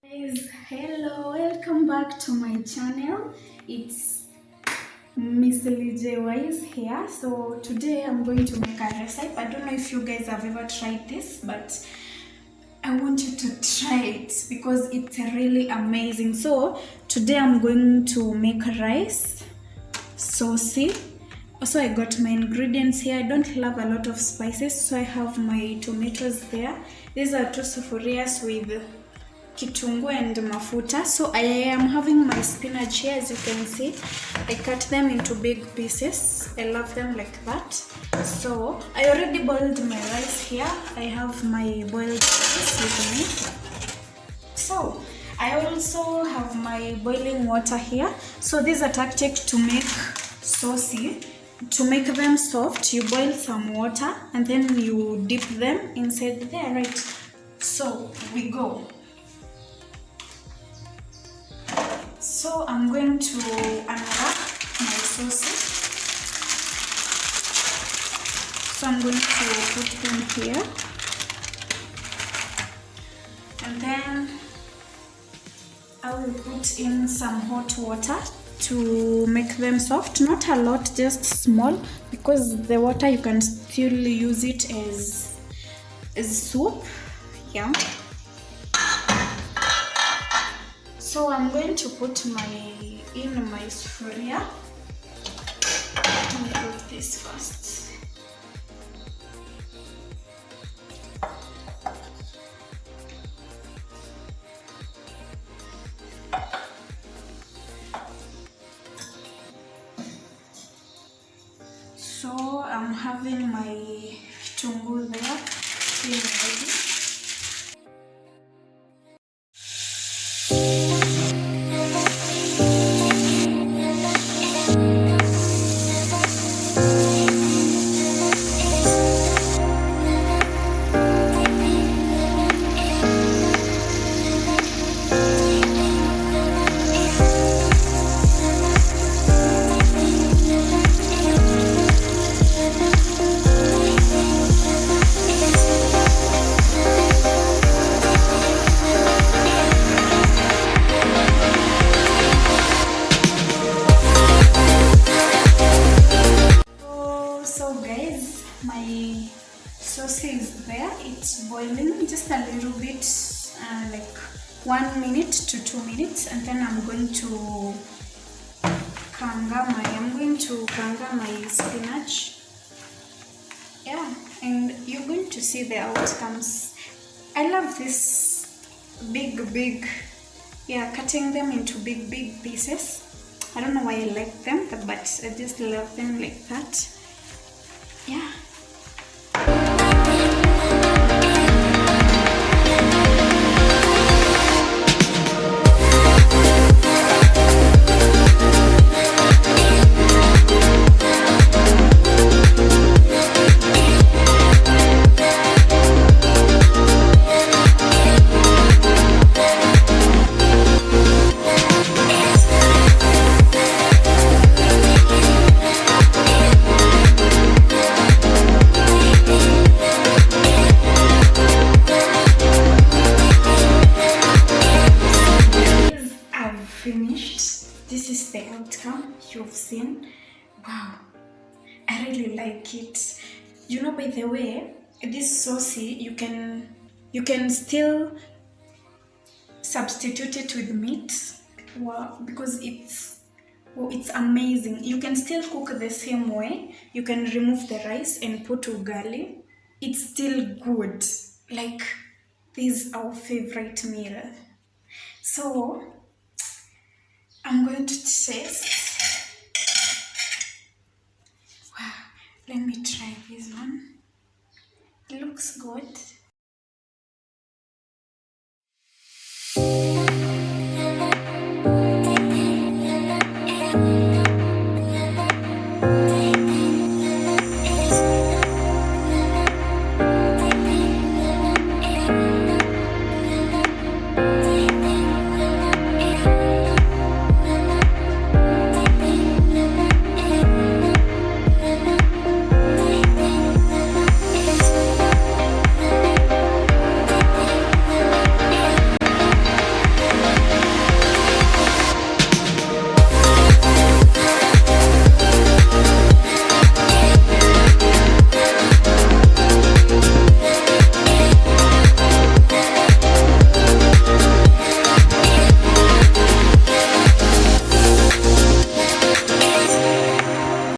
Guys, hello, welcome back to my channel. It's Miss Leejaywise here. So today I'm going to make a recipe. I don't know if you guys have ever tried this, but I want you to try it because it's really amazing. So today I'm going to make rice, saucy. Also, I got my ingredients here. I don't love a lot of spices, so I have my tomatoes there. These are two sufurias with kitunguu and mafuta. So I am having my spinach here. As you can see, I cut them into big pieces. I love them like that. So I already boiled my rice here. I have my boiled rice with me. So I also have my boiling water here. So this is a tactic to make saucy. To make them soft, you boil some water and then you dip them inside there, right? So we go. So I'm going to unwrap my saucy. So I'm going to put them here. And then I will put in some hot water to make them soft. Not a lot, just small, because the water you can still use it as soup. Yeah. So I'm going to put my sufuria. Let me put this first. So I'm having my kitunguu there being ready. So guys, my sauce is there. It's boiling just a little bit, like 1 minute to 2 minutes, and then I'm going to kanga my spinach. Yeah, and you're going to see the outcomes. I love this big, yeah, cutting them into big pieces. I don't know why I like them, but I just love them like that. Yeah. Finished. This is the outcome you've seen. Wow, I really like it. You know, by the way, this saucy you can still substitute it with meat. Wow, because it's amazing. You can still cook the same way. You can remove the rice and put ugali. It's still good. Like, this is our favorite meal. So I'm going to taste. Wow, let me try this one. It looks good.